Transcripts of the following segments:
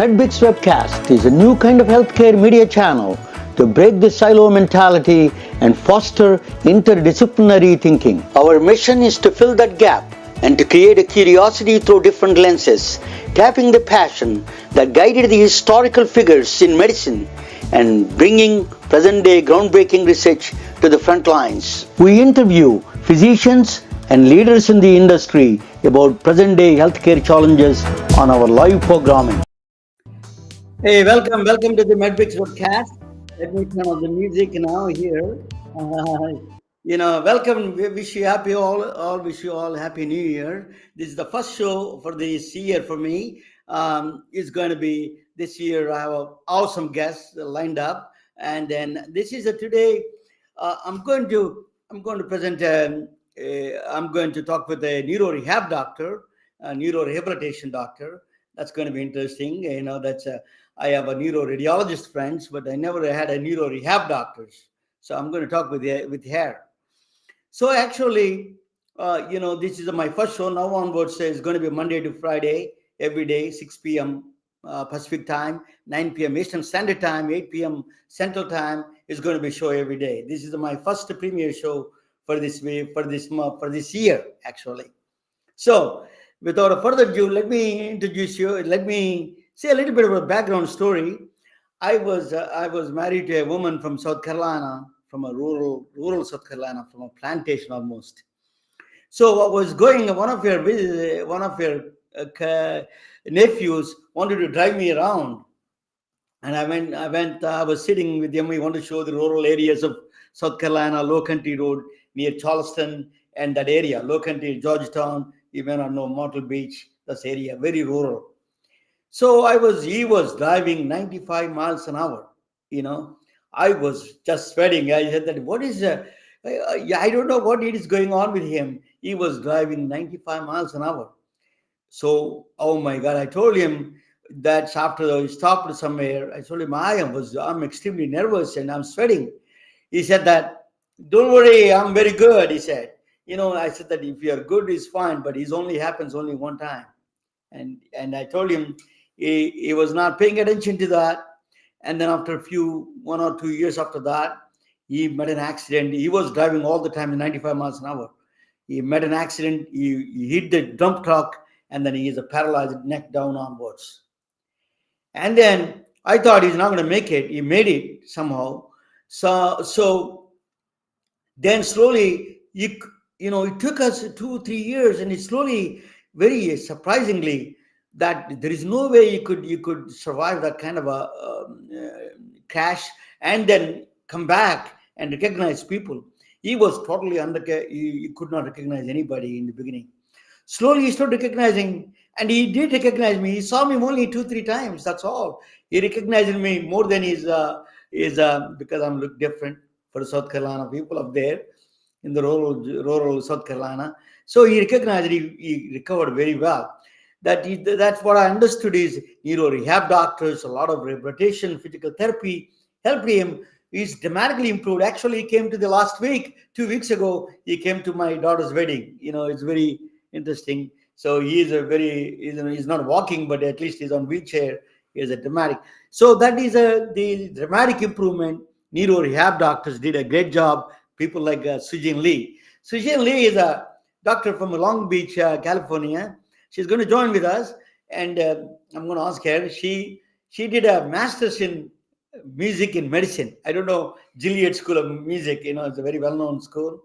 MedBix Webcast is a new kind of healthcare media channel to break the silo mentality and foster interdisciplinary thinking. Our mission is to fill that gap and to create a curiosity through different lenses, tapping the passion that guided the historical figures in medicine and bringing present-day groundbreaking research to the front lines. We interview physicians and leaders in the industry about present-day healthcare challenges on our live programming. Hey, welcome to the MedBix Podcast. Let me turn on the music now here. Welcome. We wish you happy all wish you all happy New Year. This is the first show for this year for me. It's going to be this year. I have awesome guests lined up, and then this is today. I'm going to present. I'm going to talk with a neuro-rehab doctor, a neuro-rehabilitation doctor. That's going to be interesting. I have a neuroradiologist friends, but I never had a neuro-rehab doctors. So I'm going to talk with her. So actually, this is my first show. Now onwards, it's going to be Monday to Friday, every day, 6 p.m. Pacific time, 9 p.m. Eastern Standard Time, 8 p.m. Central Time. Is going to be a show every day. This is my first premiere show for this year, actually. So without further ado, let me introduce you. Let me say a little bit of a background story. I was married to a woman from South Carolina, from a rural South Carolina, from a plantation almost. So I was going. One of your nephews wanted to drive me around, and I went. I was sitting with them. We wanted to show the rural areas of South Carolina, Low Country Road near Charleston and that area, Low Country, Georgetown. You may not know Myrtle Beach. That's area, very rural. So he was driving 95 miles an hour. I was just sweating. I said that, what is I don't know what it is going on with him. He was driving 95 miles an hour. So, oh my God, I told him that after he stopped somewhere, I told him I'm extremely nervous and I'm sweating. He said that, don't worry, I'm very good. He said, I said that if you're good, it's fine, but it only happens only one time. And I told him he was not paying attention to that. And then after 1 or 2 years after that, he met an accident. He was driving all the time at 95 miles an hour. He met an accident. He hit the dump truck, and then he is paralyzed, neck down onwards. And then I thought he's not going to make it. He made it somehow. So then slowly, it took us 2-3 years, and it slowly, very surprisingly, that there is no way you could survive that kind of a crash and then come back and recognize people. He was totally he could not recognize anybody in the beginning. Slowly he started recognizing, and he did recognize me. He saw me only 2-3 times. That's all. He recognized me more than his because I'm look different for South Carolina people up there in the rural South Carolina. So he recognized. He recovered very well. That's what I understood is neuro-rehab doctors, a lot of rehabilitation, physical therapy helped him. He's dramatically improved. Actually, he came to the last week, 2 weeks ago, he came to my daughter's wedding. It's very interesting. So he's not walking, but at least he's on wheelchair. He is a dramatic. So that is the dramatic improvement. Neuro-rehab doctors did a great job. People like Sujin Lee. Sujin Lee is a doctor from Long Beach, California. She's going to join with us, and I'm going to ask her. She did a master's in music and medicine. I don't know, Gilead School of Music. It's a very well-known school.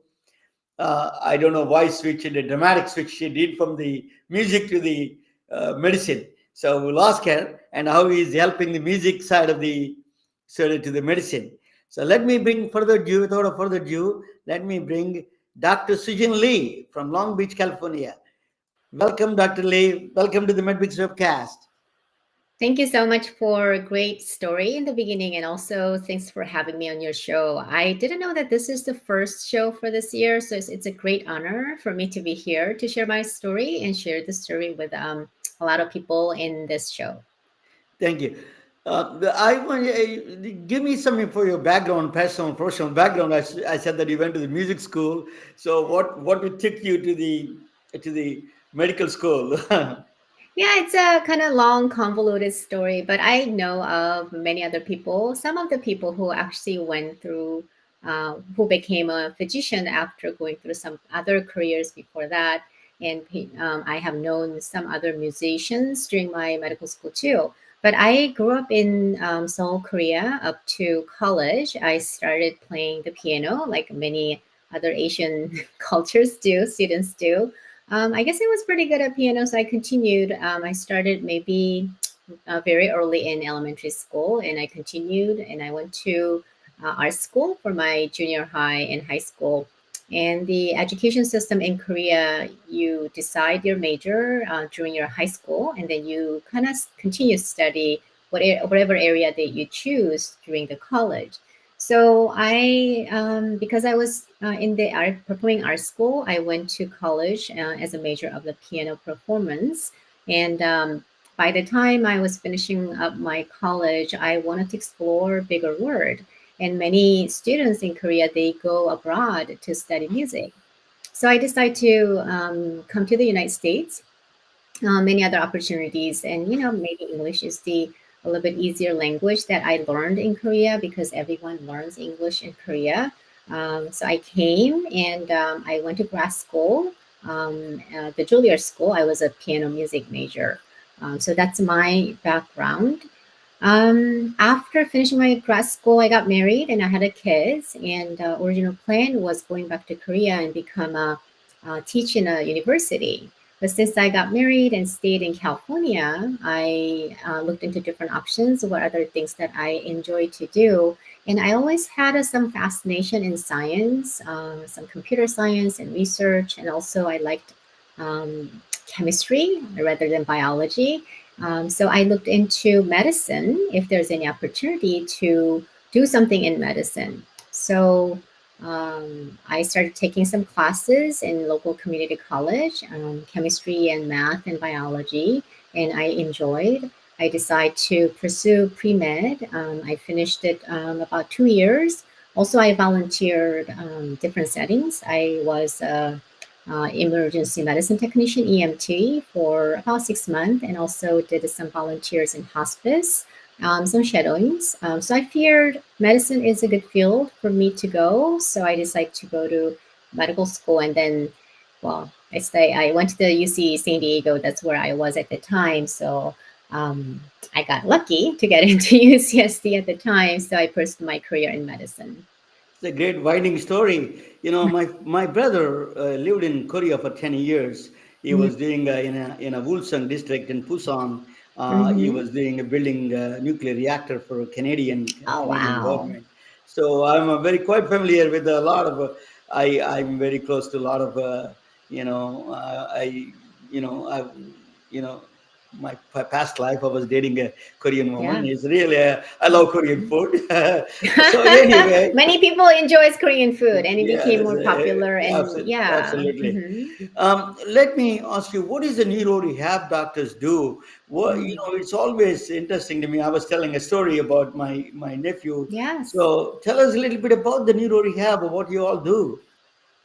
I don't know why the dramatic switch she did from the music to the medicine. So we'll ask her and how he's helping the music side of to the medicine. So let me bring without further ado, let me bring Dr. Sujin Lee from Long Beach, California. Welcome, Dr. Lee. Welcome to the MedBix Webcast. Thank you so much for a great story in the beginning, and also thanks for having me on your show. I didn't know that this is the first show for this year, so it's a great honor for me to be here to share my story and share the story with a lot of people in this show. Thank you. I want give me something for your background, personal background. I said that you went to the music school. So what took you to the medical school? Yeah, it's a kind of long, convoluted story, but I know of many other people. Some of the people who actually went through, who became a physician after going through some other careers before that. And I have known some other musicians during my medical school too. But I grew up in Seoul, Korea up to college. I started playing the piano like many other Asian cultures do, students do. I guess I was pretty good at piano, so I continued. I started maybe very early in elementary school, and I continued, and I went to art school for my junior high and high school. And the education system in Korea, you decide your major during your high school, and then you kind of continue to study whatever area that you choose during the college. So because I was in the performing arts school, I went to college as a major of the piano performance. And by the time I was finishing up my college, I wanted to explore bigger world. And many students in Korea, they go abroad to study music. So I decided to come to the United States, many other opportunities. And, maybe English is the a little bit easier language that I learned in Korea because everyone learns English in Korea. So I came and I went to grad school, the Juilliard School. I was a piano music major. So that's my background. After finishing my grad school, I got married and I had a kids. And original plan was going back to Korea and become teach in a university. But since I got married and stayed in California, I looked into different options, what other things that I enjoy to do. And I always had some fascination in science, some computer science and research. And also I liked chemistry rather than biology. So I looked into medicine if there's any opportunity to do something in medicine. So I started taking some classes in local community college, chemistry and math and biology, and I enjoyed. I decided to pursue pre-med. I finished it about 2 years. Also, I volunteered different settings. I was emergency medicine technician, EMT, for about 6 months, and also did some volunteers in hospice, some shadowings. So I feared medicine is a good field for me to go. So I decided to go to medical school, and then, well, I went to the UC San Diego. That's where I was at the time. So I got lucky to get into UCSD at the time. So I pursued my career in medicine. It's a great winding story. My brother lived in Korea for 10 years. He was doing in a Ulsan district in Busan. He Mm-hmm. was doing building a nuclear reactor for Oh, Canadian wow. government. So I'm very quite familiar with a lot of. I'm very close to a lot of. I I you know my past life. I was dating a Korean woman. Yeah. It's really I love Korean food. So anyway, Many people enjoys Korean food, and it yeah, became that's more popular. And yeah, absolutely. hmm Let me ask you, what is the neuro rehab doctors do? mm. It's always interesting to me. I was telling a story about my nephew. Yes. So tell us a little bit about the neuro rehab, what you all do.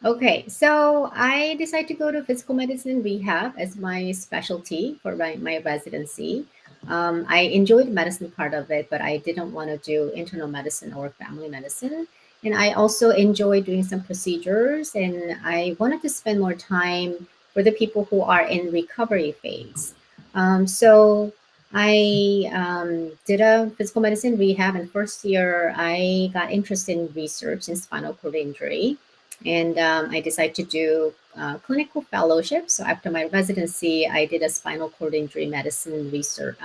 Okay, so I decided to go to physical medicine rehab as my specialty for my residency. I enjoyed the medicine part of it, but I didn't want to do internal medicine or family medicine. And I also enjoy doing some procedures, and I wanted to spend more time for the people who are in recovery phase. So I did a physical medicine rehab, and first year I got interested in research in spinal cord injury, and I decided to do clinical fellowship. So after my residency, I did a spinal cord injury medicine research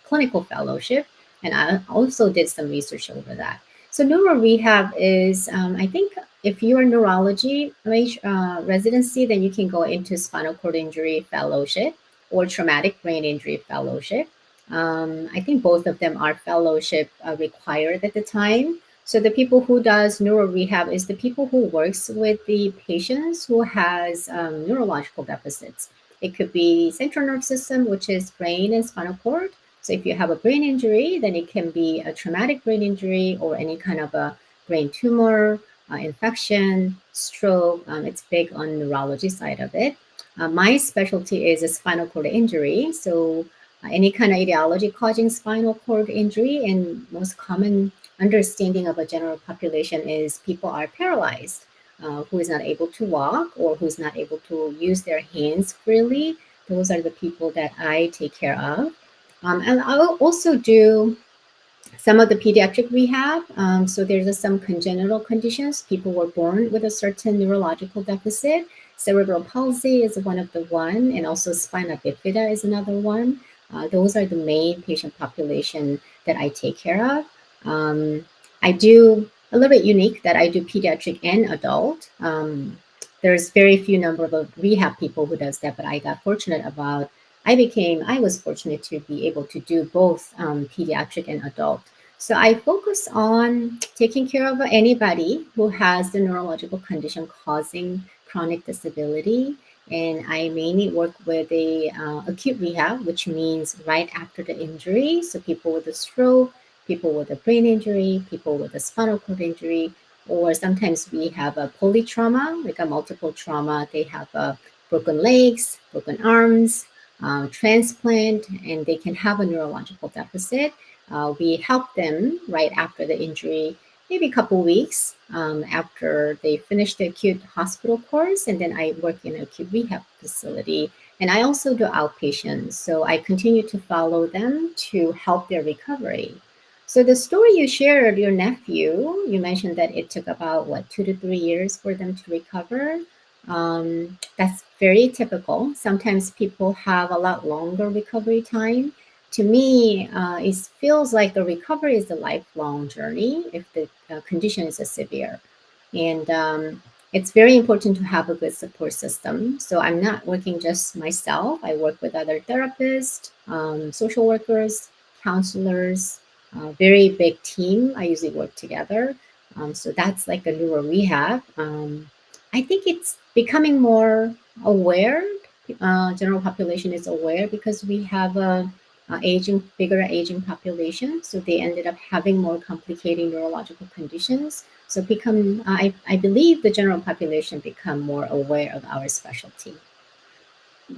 clinical fellowship, and I also did some research over that. So neuro rehab is, I think, if you are neurology residency, then you can go into spinal cord injury fellowship or traumatic brain injury fellowship. I think both of them are fellowship required at the time. So the people who does neuro rehab is the people who works with the patients who has neurological deficits. It could be central nerve system, which is brain and spinal cord. So if you have a brain injury, then it can be a traumatic brain injury or any kind of a brain tumor, infection, stroke. It's big on neurology side of it. My specialty is a spinal cord injury. So any kind of etiology causing spinal cord injury, and most common understanding of a general population is people are paralyzed, who is not able to walk or who's not able to use their hands freely. Those are the people that I take care of. And I'll also do some of the pediatric rehab. So there's some congenital conditions. People were born with a certain neurological deficit. Cerebral palsy is one of the one, and also spina bifida is another one. Those are the main patient population that I take care of. I do a little bit unique that I do pediatric and adult. There's very few number of rehab people who does that, but I got fortunate about I was fortunate to be able to do both pediatric and adult. So I focus on taking care of anybody who has the neurological condition causing chronic disability. And I mainly work with a acute rehab, which means right after the injury. So people with a stroke, people with a brain injury, people with a spinal cord injury, or sometimes we have a polytrauma, like a multiple trauma. They have broken legs, broken arms, transplant, and they can have a neurological deficit. We help them right after the injury, maybe a couple weeks after they finish the acute hospital course, and then I work in an acute rehab facility. And I also do outpatients, so I continue to follow them to help their recovery. So the story you shared, your nephew, you mentioned that it took about what 2 to 3 years for them to recover. That's very typical. Sometimes people have a lot longer recovery time. To me, it feels like the recovery is a lifelong journey if the condition is severe. And it's very important to have a good support system. So I'm not working just myself. I work with other therapists, social workers, counselors, very big team. I usually work together. So that's like a neuro rehab. I think it's becoming more aware. General population is aware because we have a bigger aging population. So they ended up having more complicating neurological conditions. So I believe the general population become more aware of our specialty.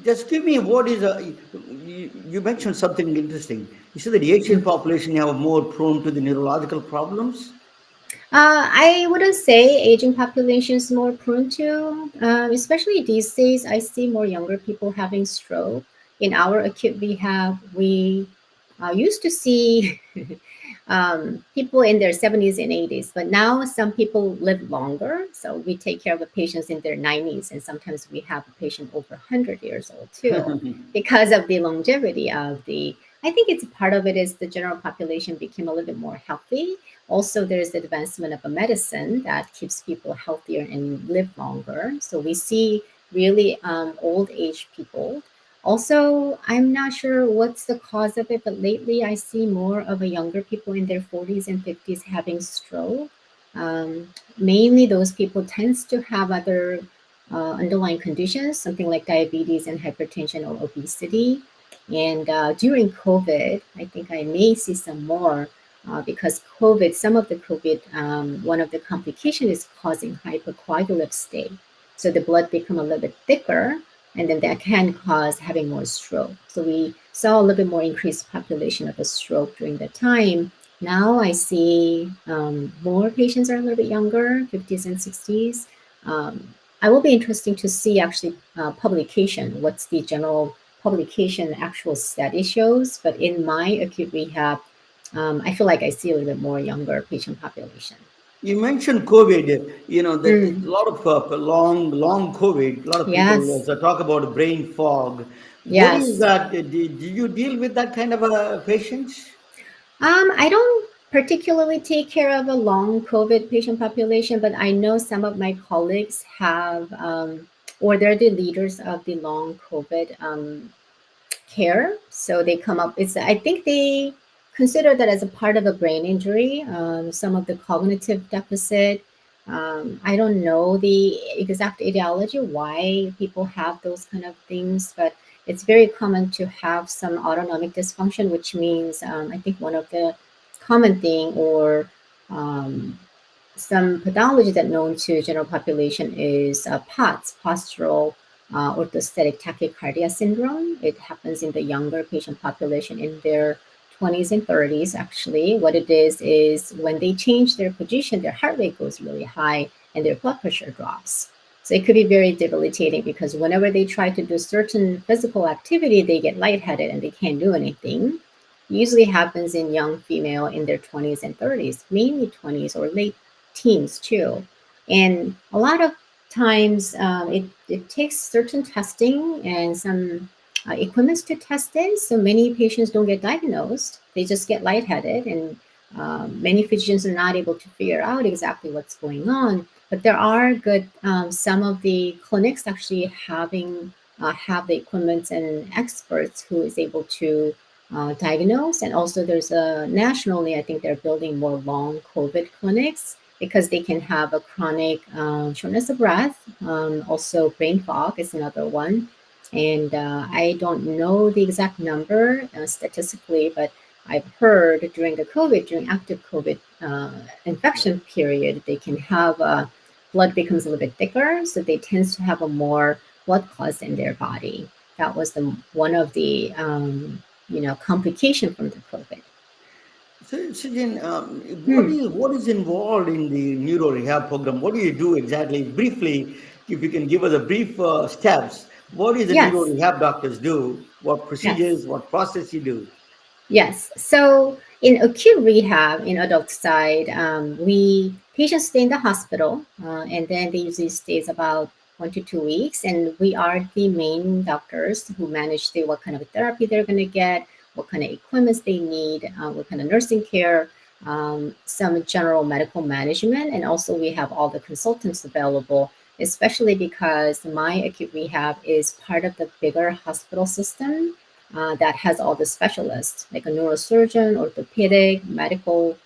Just give me what is a. You mentioned something interesting. You said that the Asian population are more prone to the neurological problems. I wouldn't say aging population is more prone to, especially these days. I see more younger people having stroke. In our acute rehab, we used to see people in their 70s and 80s, but now some people live longer. So we take care of the patients in their 90s, and sometimes we have a patient over 100 years old too, because of the longevity of the. I think it's part of it is the general population became a little bit more healthy. Also, there's the advancement of a medicine that keeps people healthier and live longer. So we see really old age people. Also, I'm not sure what's the cause of it, but lately I see more of a younger people in their 40s and 50s having stroke. Mainly those people tends to have other underlying conditions, something like diabetes and hypertension or obesity. And during COVID, I think I may see some more because COVID, some of the COVID, one of the complications is causing hypercoagulative state. So the blood become a little bit thicker, and then that can cause having more stroke. So we saw a little bit more increased population of a stroke during that time. Now I see more patients are a little bit younger, 50s and 60s. I will be interesting to see actually publication. What's the general publication actual study shows? But in my acute rehab, I feel like I see a little bit more younger patient population. You mentioned COVID. You know that a Mm, lot of long COVID. A lot of people yes, talk about brain fog. What is yes. that? Do you deal with that kind of patients? I don't particularly take care of a long COVID patient population, but I know some of my colleagues have, or they're the leaders of the long COVID care. So they come up. It's I think they consider that as a part of a brain injury. Some of the cognitive deficit. I don't know the exact etiology why people have those kind of things, but it's very common to have some autonomic dysfunction, which means I think one of the common thing or um, some pathology that known to general population is POTS, postural orthostatic tachycardia syndrome. It happens in the younger patient population in their 20s and 30s. Actually, what it is when they change their position, their heart rate goes really high and their blood pressure drops. So it could be very debilitating because whenever they try to do certain physical activity, they get lightheaded and they can't do anything. Usually happens in young female in their 20s and 30s, mainly 20s or late teens too. And a lot of times it takes certain testing and some equipments to test it. So many patients don't get diagnosed. They just get lightheaded, and many physicians are not able to figure out exactly what's going on. But there are good, some of the clinics actually have the equipment and experts who is able to diagnose. And also there's a nationally, I think they're building more long COVID clinics because they can have a chronic shortness of breath. Also, brain fog is another one. And I don't know the exact number statistically, but I've heard during the COVID, during active COVID infection period, they can have blood becomes a little bit thicker, so they tend to have a more blood clots in their body. That was the one of the complication from the COVID. So, Sujin, Hmm. what is involved in the neuro rehab program? What do you do exactly? Briefly, if you can give us a brief steps, what is the neuro Yes. rehab doctors do? What Yes. procedures, what process you do? Yes. So in acute rehab in adult side, we patients stay in the hospital, and then they usually stays about 1 to 2 weeks, and we are the main doctors who manage what kind of therapy they're going to get, what kind of equipments they need, what kind of nursing care, some general medical management, and also we have all the consultants available. Especially because my acute rehab is part of the bigger hospital system that has all the specialists, like a neurosurgeon, orthopedic, medical,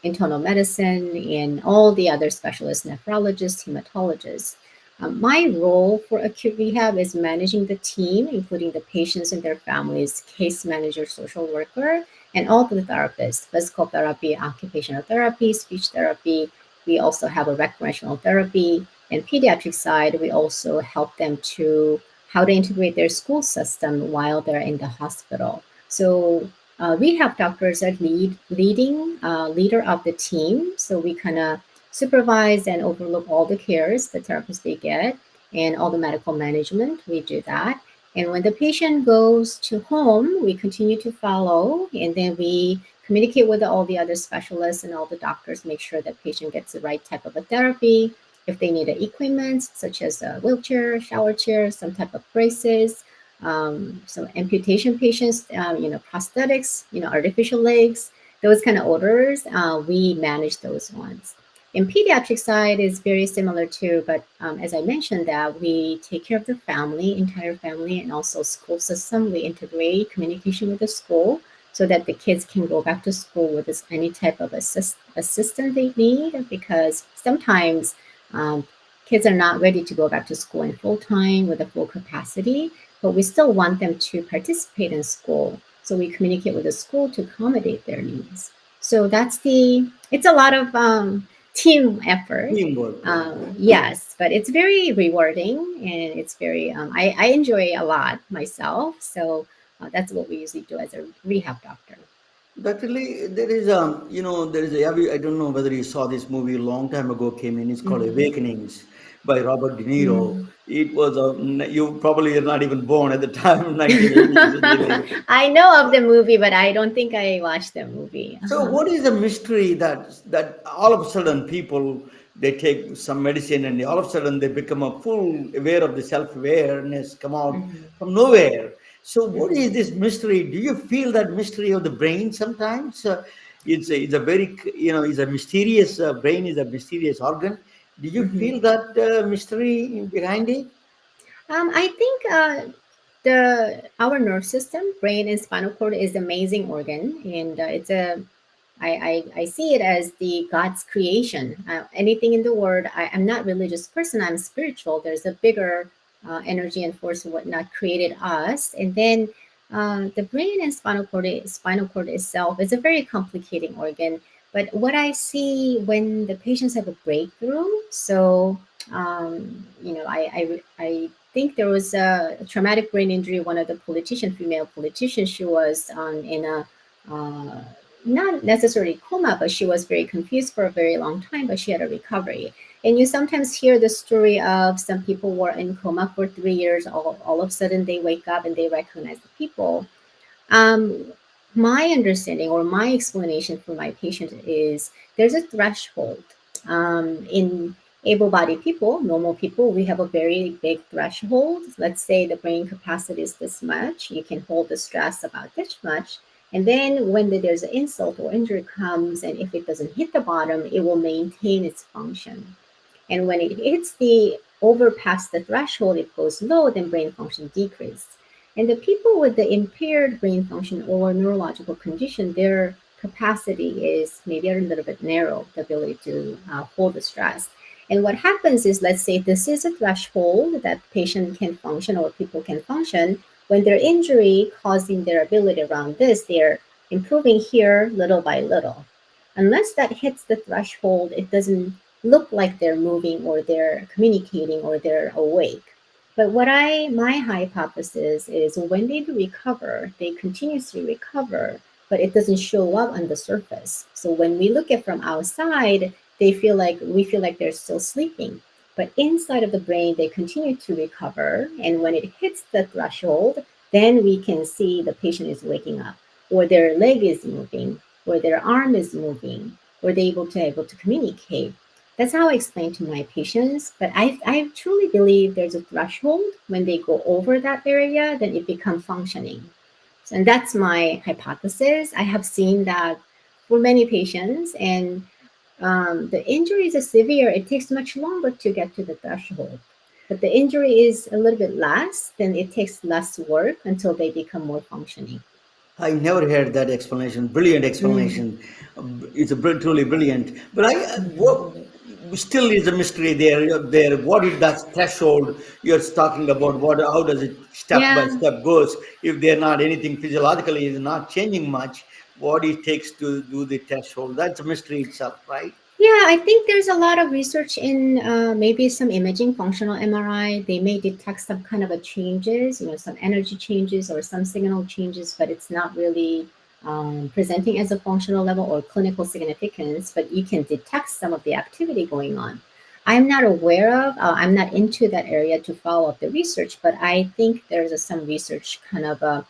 internal medicine, and all the other specialists, nephrologists, hematologists. My role for acute rehab is managing the team, including the patients and their families, case manager, social worker, and all the therapists, physical therapy, occupational therapy, speech therapy. We also have a recreational therapy. And pediatric side, we also help them to how to integrate their school system while they're in the hospital. So rehab doctors are leading leader of the team. So we kind of supervise and overlook all the cares the therapists they get and all the medical management. We do that. And when the patient goes to home, we continue to follow, and then we communicate with all the other specialists and all the doctors, make sure that patient gets the right type of a therapy, if they need equipment such as a wheelchair, shower chair, some type of braces, some amputation patients, prosthetics, artificial legs, those kind of orders, we manage those ones. In pediatric side is very similar too, but as I mentioned that we take care of the family, entire family, and also school system. We integrate communication with the school so that the kids can go back to school with any type of assistance they need, because sometimes um, kids are not ready to go back to school in full time with a full capacity, but we still want them to participate in school. So we communicate with the school to accommodate their needs. So it's a lot of team effort. Teamwork. Yes, but it's very rewarding and it's very, I enjoy a lot myself. So that's what we usually do as a rehab doctor. Actually, there is I don't know whether you saw this movie a long time ago came in. It's called Mhm. Awakenings by Robert De Niro. Mm. It was you probably are not even born at the time, 1980s, really. I know of the movie, but I don't think I watched the movie. So, Uh-huh. what is the mystery that all of a sudden people they take some medicine and all of a sudden they become a full aware of the self awareness come out Mhm. from nowhere? So, what is Mhm. this mystery? Do you feel that mystery of the brain sometimes? It's a very it's a mysterious brain is a mysterious organ. Do you Mhm. feel that mystery behind it? I think the our nerve system, brain and spinal cord, is an amazing organ, and it's a I see it as the God's creation. Anything in the world, I'm not religious person. I'm spiritual. There's a bigger energy and force and whatnot created us, and then the brain and spinal cord itself is a very complicating organ. But what I see when the patients have a breakthrough, so think there was a traumatic brain injury. One of the female politicians, she was in a not necessarily coma, but she was very confused for a very long time, but she had a recovery. And you sometimes hear the story of some people were in coma for 3 years, all of a sudden they wake up and they recognize the people. um, my understanding or my explanation for my patient is there's a threshold. In able-bodied people, normal people, we have a very big threshold. Let's say the brain capacity is this much. You can hold the stress about this much. And then when there's an insult or injury comes, and if it doesn't hit the bottom, it will maintain its function. And when it hits the overpass the threshold, it goes low, then brain function decreases. And the people with the impaired brain function or neurological condition, their capacity is maybe a little bit narrow, the ability to hold the stress. And what happens is, let's say this is a threshold that patient can function or people can function. When their injury causing their ability around this, they're improving here little by little. Unless that hits the threshold, it doesn't look like they're moving or they're communicating or they're awake. But my hypothesis is when they do recover, they continuously recover, but it doesn't show up on the surface. So when we look at from outside, we feel like they're still sleeping. But inside of the brain, they continue to recover. And when it hits the threshold, then we can see the patient is waking up, or their leg is moving, or their arm is moving, or they're able to communicate. That's how I explain to my patients. But I truly believe there's a threshold. When they go over that area, then it becomes functioning. And that's my hypothesis. I have seen that for many patients, and the injury is severe. It takes much longer to get to the threshold. But the injury is a little bit less, then it takes less work until they become more functioning. I never heard that explanation. Brilliant Mm. explanation. It's truly brilliant. But what still is a mystery there. There, what is that threshold you're talking about? How does it step by Yeah. step goes? If they're not anything physiologically is not changing much, what it takes to do the threshold? That's a mystery itself, right? Yeah, I think there's a lot of research in maybe some imaging, functional MRI. They may detect some kind of a changes, some energy changes or some signal changes, but it's not really presenting as a functional level or clinical significance. But you can detect some of the activity going on. I'm not aware of. I'm not into that area to follow up the research, but I think there's some research kind of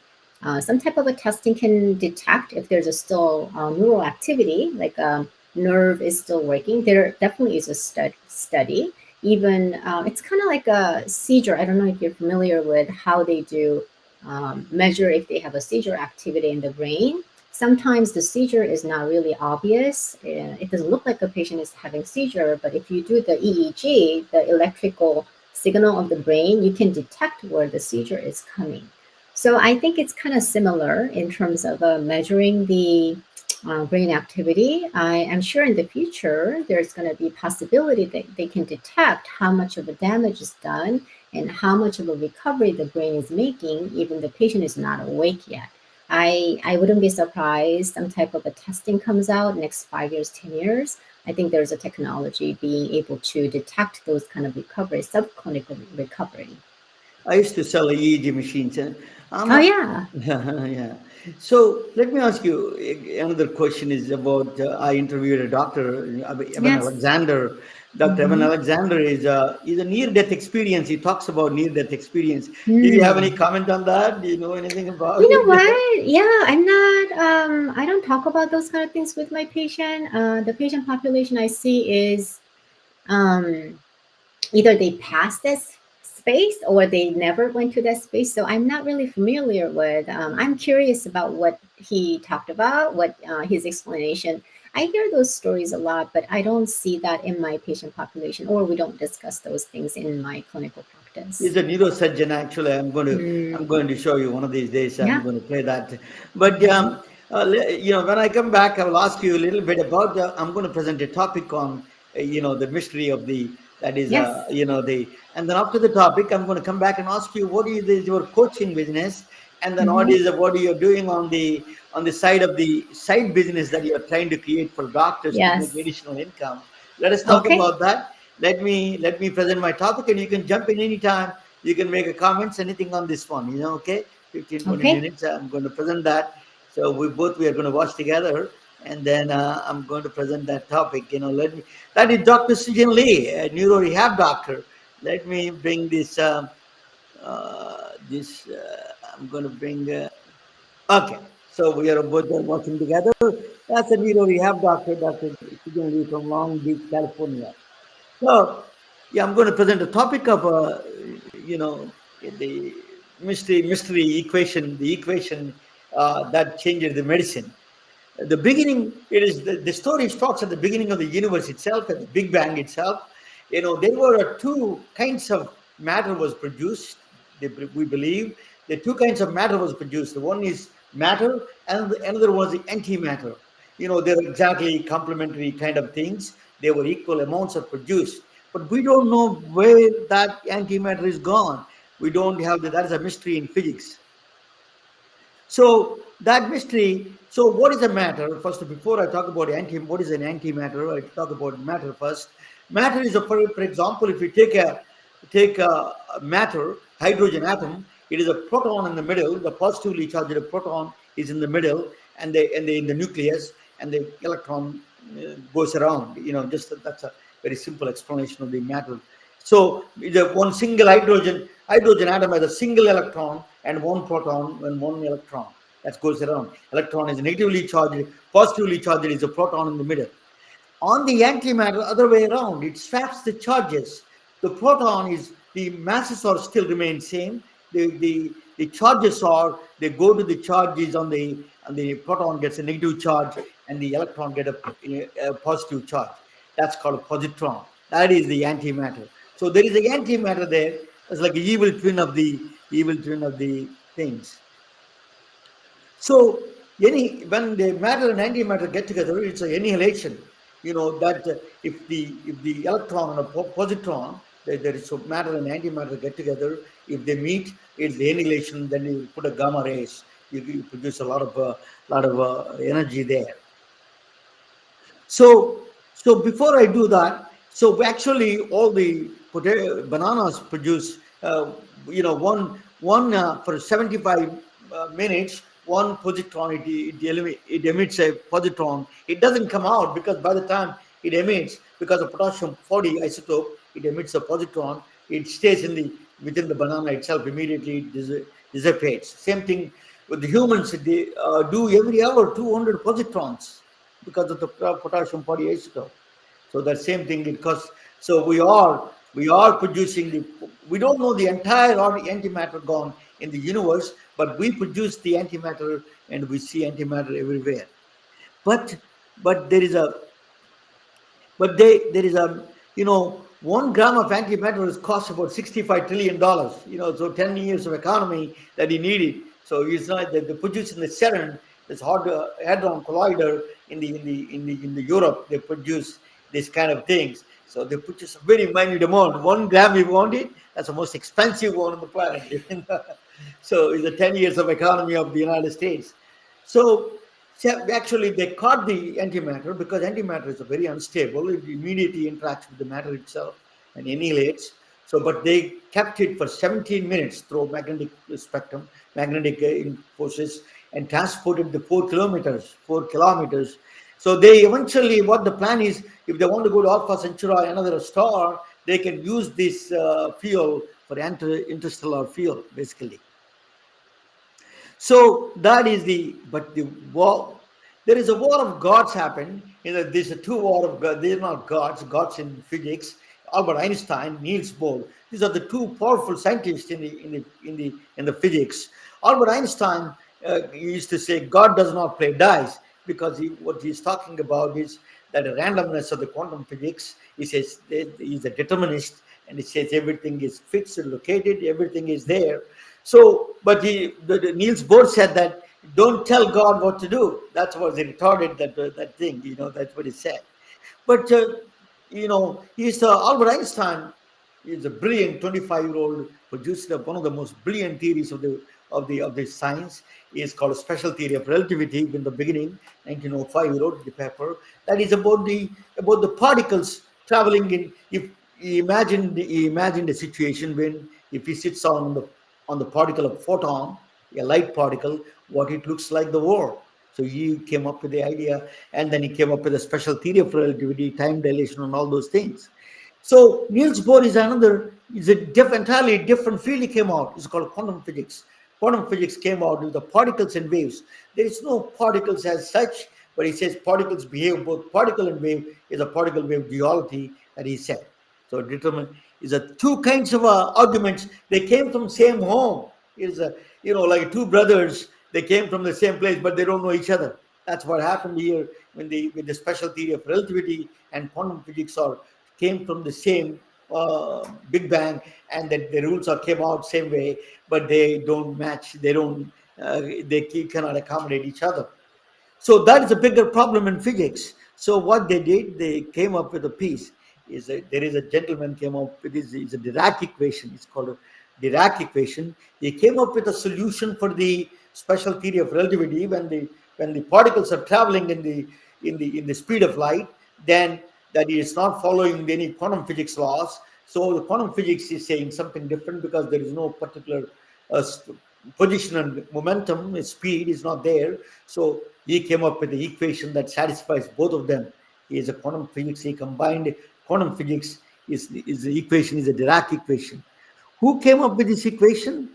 some type of a testing can detect if there's a still neural activity, like nerve is still working. There definitely is a study. Even it's kind of like a seizure. I don't know if you're familiar with how they do measure if they have a seizure activity in the brain. Sometimes the seizure is not really obvious. It doesn't look like a patient is having seizure, but if you do the EEG, the electrical signal of the brain, you can detect where the seizure is coming. So I think it's kind of similar in terms of measuring the brain activity. I am sure in the future there's going to be possibility that they can detect how much of the damage is done and how much of a recovery the brain is making, even the patient is not awake yet. I wouldn't be surprised some type of a testing comes out next 5 years, 10 years. I think there's a technology being able to detect those kind of recovery, subclinical recovery. I used to sell EEG machines, and I'm Oh not. yeah. Yeah. So let me ask you another question. Is about I interviewed a doctor, Evan Yes. Alexander. Dr. Evan Mm-hmm. Alexander is a near-death experience. He talks about near-death experience. Do you have any Hmm. comment on that? Do you know anything about You it? know what? Yeah, I'm not. I don't talk about those kind of things with my patient. The patient population I see is um, either they passed this space or they never went to that space. So I'm not really familiar with. I'm curious about what he talked about, what his explanation. I hear those stories a lot, but I don't see that in my patient population, or we don't discuss those things in my clinical practice. He's a neurosurgeon. Actually, I'm Mm, going to show you one of these days. I'm yeah. going to play that. But Hmm. when I come back, I will ask you a little bit about. I'm going to present a topic on the mystery of the that is Yes. and then after the topic, I'm going to come back and ask you what is your coaching business, and then Hmm. what are you doing on the side of the side business that you're trying to create for doctors to make Yes. additional income. Let us talk Okay. about that. Let me present my topic, and you can jump in anytime. You can make a comments, anything on this one, okay? 15, 20 Okay. minutes. I'm going to present that. So we are going to watch together, and then I'm going to present that topic. That is Dr. Sujin Lee, a neuro-rehab doctor. Let me bring I'm going to bring, okay. So we are both watching together. That's a neuro-rehab doctor, Dr. Sujin Lee from Long Beach, California. So, yeah, I'm going to present the topic of, the mystery equation, the equation that changes the medicine. The beginning, it is the story starts at the beginning of the universe itself, at the Big Bang itself. There were two kinds of matter was produced. We believe the two kinds of matter was produced. One is matter, and another was the antimatter. They're exactly complementary kind of things. They were equal amounts of produced, but we don't know where that antimatter is gone. We don't have that is a mystery in physics. So that mystery. So what is a matter? First, before I talk about what is an antimatter, I talk about matter first. Matter is for example, if you take a matter, hydrogen atom, it is a proton in the middle. The positively charged proton is in the middle, and they in the nucleus, and the electron goes around. That's a very simple explanation of the matter. So the one single hydrogen atom has a single electron and one proton and one electron that goes around. Electron is negatively charged, positively charged is a proton in the middle. On the antimatter, other way around, it swaps the charges. The proton is the masses are still remain same. The charges are they go to the charges on the proton gets a negative charge and the electron get a positive charge. That's called a positron. That is the antimatter. So there is a antimatter there. It's like an evil twin of the things. So when the matter and antimatter get together, it's an annihilation. That if the electron and a positron, there is so matter and antimatter get together. If they meet, it's the annihilation. Then you put a gamma rays. You produce a lot of energy there. So before I do that, so actually all the bananas produce, one for 75 minutes, one positron, it emits a positron. It doesn't come out because by the time it emits, because of potassium 40 isotope, it emits a positron. It stays within the banana itself. Immediately it dissipates. Same thing with the humans. They do every hour 200 positrons because of the potassium 40 isotope. So that same thing it costs. So we are producing we don't know the entire antimatter gone in the universe, but we produce the antimatter and we see antimatter everywhere. But but there is a there is a 1 gram of antimatter is cost about $65 trillion. So 10 years of economy that he needed. So it's not that they produce in the CERN, this hadron collider in the Europe. They produce these kind of things. So they produce a very minute amount. 1 gram we want it. That's the most expensive one on the planet. So it's the 10 years of economy of the United States. So actually, they caught the antimatter because antimatter is very unstable. It immediately interacts with the matter itself and annihilates. So, but they kept it for 17 minutes through magnetic spectrum, magnetic forces, and transported the 4 kilometers. 4 kilometers. So they eventually, what the plan is, if they want to go to Alpha Centauri, another star, they can use this fuel for interstellar fuel, basically. So that is but the war. There is a war of gods happened. There's a two war of gods. They're not gods in physics. Albert Einstein, Niels Bohr. These are the two powerful scientists in the physics. Albert Einstein used to say God does not play dice because what he's talking about is that the randomness of the quantum physics. He says he's a determinist, and he says everything is fixed and located, everything is there. So, but Niels Bohr said that don't tell God what to do. That's what he retarded that thing. That's what he said. But he's Albert Einstein is a brilliant 25-year-old produced one of the most brilliant theories of the science. Is called a special theory of relativity. In the beginning, 1905, he wrote the paper that is about the particles traveling in. If he imagined a situation when if he sits on the particle of photon, a light particle, what it looks like the world. So he came up with the idea, and then he came up with a special theory of relativity, time dilation, and all those things. So Niels Bohr is a entirely different field. He came out. It's called quantum physics. Quantum physics came out with the particles and waves. There is no particles as such, but he says particles behave both particle and wave is a particle wave duality that he said. So determine is a two kinds of arguments. They came from same home. Is a like two brothers. They came from the same place, but they don't know each other. That's what happened here when with the special theory of relativity and quantum physics came from the same Big Bang, and that the rules came out same way, but they don't match. They don't. They cannot accommodate each other. So that is a bigger problem in physics. So what they did, they came up with a piece. There is a gentleman came up with this. It's a Dirac equation. It's called a Dirac equation. They came up with a solution for the special theory of relativity when the particles are traveling in the speed of light, then that is not following any quantum physics laws. So the quantum physics is saying something different because there is no particular position and momentum, speed is not there. So he came up with the equation that satisfies both of them. He is a quantum physics. He combined quantum physics. Is the equation is a Dirac equation. Who came up with this equation?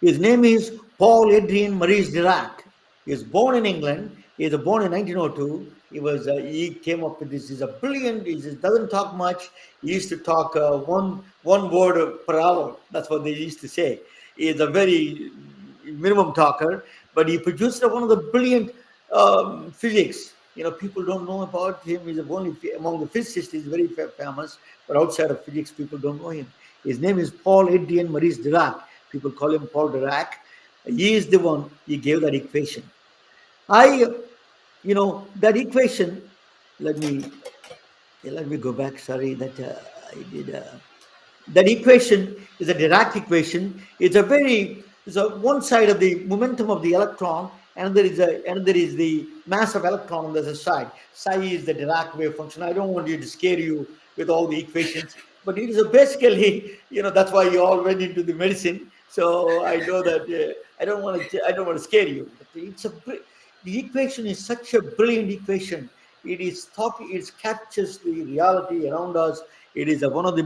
His name is Paul Adrien Maurice Dirac. He was born in England. He was born in 1902. He came up with this. He's a brilliant. He doesn't talk much. He used to talk one word per hour. That's what they used to say. He is a very minimum talker, but he produced one of the brilliant physics. People don't know about him. He's only among the physicists. He's very famous, but outside of physics, people don't know him. His name is Paul Adrien Maurice Dirac. People call him Paul Dirac. He is the one. He gave that equation. That equation. Let me go back. Sorry that I did. That equation is a Dirac equation. It's one side of the momentum of the electron, and there is the mass of electron on the other side. Psi is the Dirac wave function. I don't want you to scare you with all the equations, but it is basically, that's why you all went into the medicine. So I know that I don't want to scare you. The equation is such a brilliant equation. It captures the reality around us. It is one of the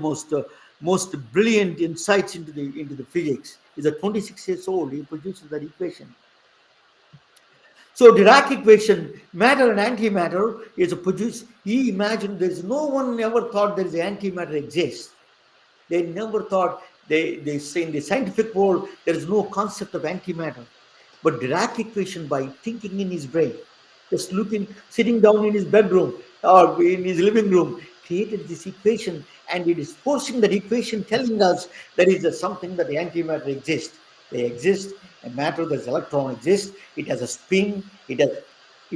most brilliant insights into the physics. He's 26 years old. He produces that equation. So Dirac equation, matter and antimatter is produced. He imagined no one ever thought there is antimatter exists. They never thought. They say in the scientific world there is no concept of antimatter. But Dirac equation, by thinking in his brain, just sitting down in his bedroom or in his living room, created this equation, and it is forcing that equation, telling us there is something that the antimatter exists. They exist, and matter, there's electron exists. It has a spin. It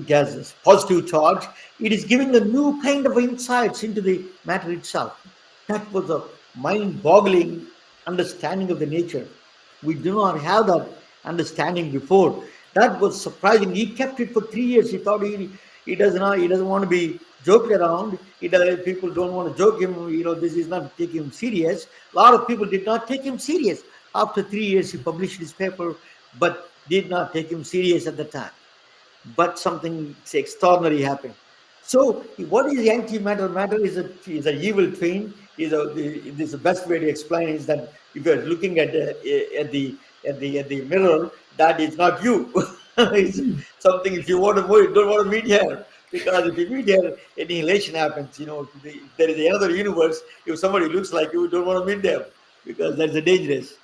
has a positive charge. It is giving a new kind of insights into the matter itself. That was a mind-boggling understanding of the nature. We do not have that understanding before. That was surprising. He kept it for 3 years. He thought he doesn't want to be joked around. People don't want to joke him. This is not taking him serious. A lot of people did not take him serious. After 3 years, he published his paper, but did not take him serious at the time. But something extraordinary happened. So, what is antimatter? Matter is a evil twin. The best way to explain is that if you're looking at the mirror, that is not you. It's something. If you want to avoid, don't want to meet here, because if you meet here, annihilation happens. There is another universe. If somebody looks like you, don't want to meet them, because that's dangerous.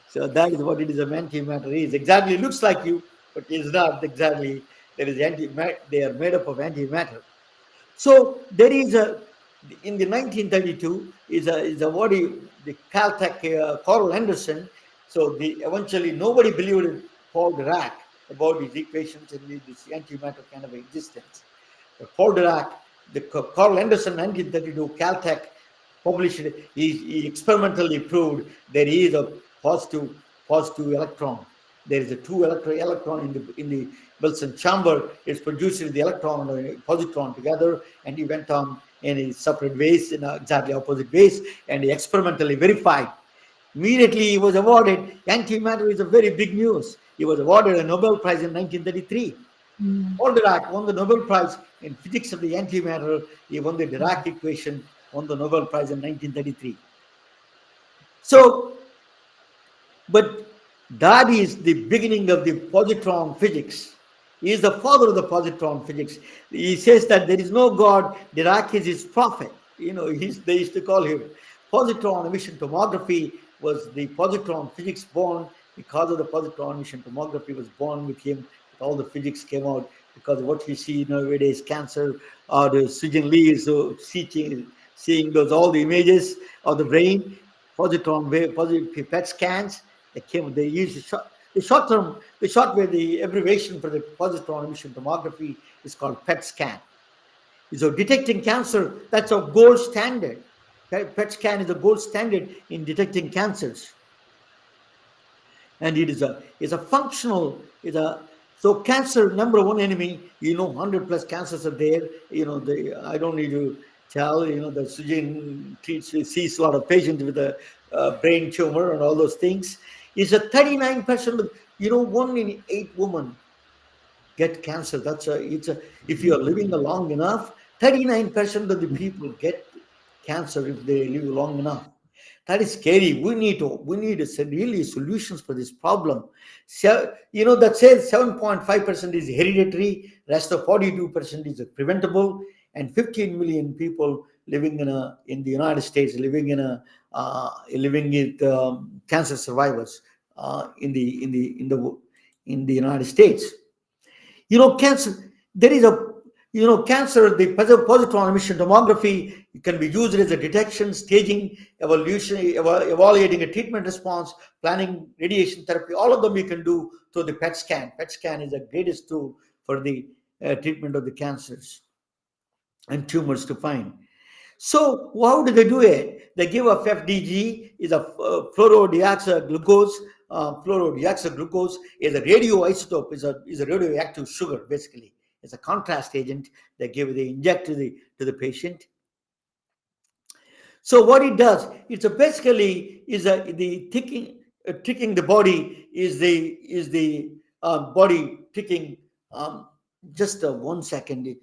So that is what it is. A antimatter is exactly looks like you, but it's not exactly. There is They are made up of antimatter. So there is in the 1932 the Caltech Carl Henderson. So eventually nobody believed in Paul Dirac about his equations and this antimatter kind of existence. But Paul Dirac, Carl Henderson, 1932, Caltech published it. He experimentally proved there is a positive electron. There is a two electron in the Wilson chamber. It's producing the electron and the positron together, and he went on in a separate ways, in exactly opposite ways, and he experimentally verified. Immediately he was awarded, antimatter is a very big news. He was awarded a Nobel Prize in 1933. Mm. Paul Dirac won the Nobel Prize in physics of the antimatter. He won the Dirac equation, won the Nobel Prize in 1933. So, but that is the beginning of the positron physics. He is the father of the positron physics. He says that there is no God. Dirac is his prophet. They used to call him. Positron emission tomography was the positron physics born because of the positron emission tomography was born with him. All the physics came out because what we see nowadays, cancer, or the Sujin Lee is seeing those all the images of the brain, positron wave, positive PET scans. They use the short way, the abbreviation for the positron emission tomography is called PET scan. So detecting cancer, that's a gold standard. PET scan is a gold standard in detecting cancers. And it is a functional, so cancer, number one enemy, 100 plus cancers are there. I don't need to tell, that Sujin sees a lot of patients with a brain tumor and all those things. Is a 39%, 1 in 8 women get cancer. If you are living long enough, 39% of the people get cancer if they live long enough. That is scary. We need really solutions for this problem. So, that says 7.5% is hereditary, rest of 42% is preventable, and 15 million people living in the United States living with cancer survivors in the United States. Cancer, there is cancer, the positron emission tomography can be used as a detection, staging, evaluating a treatment response, planning radiation therapy. All of them you can do through the PET scan. PET scan is the greatest tool for the treatment of the cancers and tumors to find. So how do they do it? They give a FDG, is a fluorodeoxyglucose. Fluorodeoxyglucose is a radioisotope, is a radioactive sugar, basically. It's a contrast agent they inject to the patient. So what it does, it's basically the ticking the body is the body ticking. Just 1 second,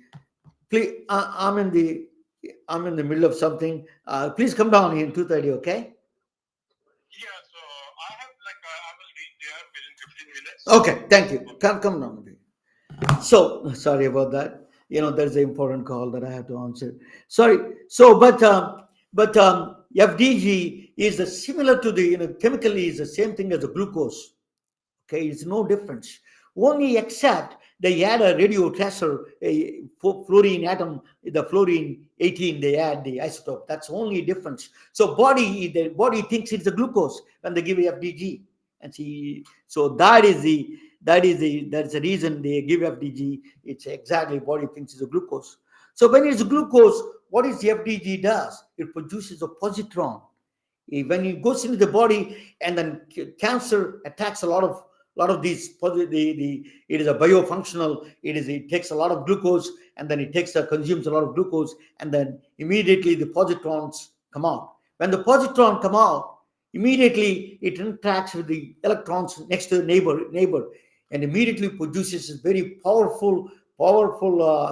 please. I'm in the middle of something. Please come down here in 2:30, okay? Yeah, so I will reach there within 15 minutes. Okay, thank you. Come down. So sorry about that. There's an important call that I have to answer. Sorry. So, but FDG is similar to chemically is the same thing as the glucose. Okay, it's no difference. Only except they add a radio tracer, a fluorine atom, the fluorine 18, they add the isotope. That's only difference. So the body thinks it's a glucose when they give FDG. And see, so that's the reason they give FDG. It's exactly body thinks it's a glucose. So when it's glucose, what is the FDG does? It produces a positron. When it goes into the body, and then cancer attacks a lot of these it is a biofunctional, it takes a lot of glucose, and then it consumes a lot of glucose, and then immediately the positrons come out. When the positron come out, immediately it interacts with the electrons next to the neighbor, and immediately produces very powerful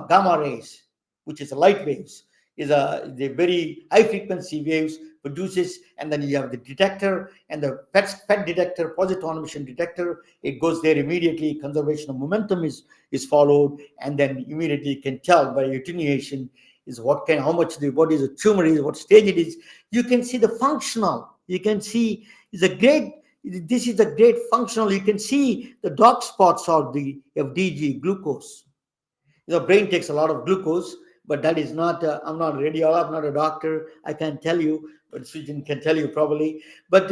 gamma rays, which is light waves, is the very high frequency waves produces. And then you have the detector, and the PET detector, positron emission detector. It goes there immediately. Conservation of momentum is followed, and then immediately you can tell by attenuation is how much what is a tumor is, what stage it is. You can see the functional. You can see this is a great functional. You can see the dark spots are the FDG glucose. Brain takes a lot of glucose, but that is not. I'm not a radiologist. I'm not a doctor. I can't tell you, but Sujin can tell you probably. But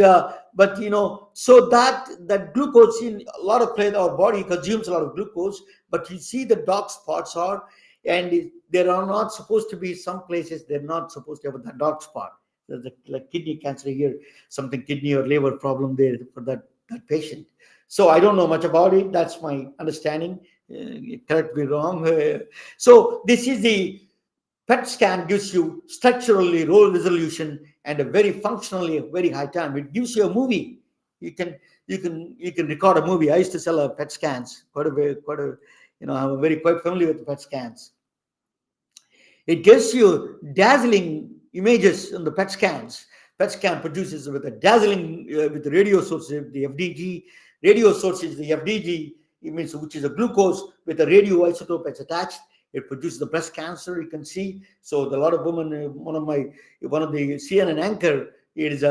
so that glucose in a lot of place, our body consumes a lot of glucose. But you see the dark spots are, and there are not supposed to be some places. They're not supposed to have that dark spot. There's like kidney cancer here, something kidney or liver problem there for that patient. So I don't know much about it. That's my understanding. Correct me wrong. So this is the PET scan gives you structurally low resolution and a very functionally a very high time. It gives you a movie. You can record a movie. I used to sell PET scans I'm very quite familiar with the PET scans. It gives you dazzling images on the PET scans. PET scan produces with a dazzling with the radio source, the FDG. Radio source is the FDG, it means which is a glucose with a radioisotope that's attached. It produces the breast cancer. You can see. So a lot of women. One of the CNN anchor is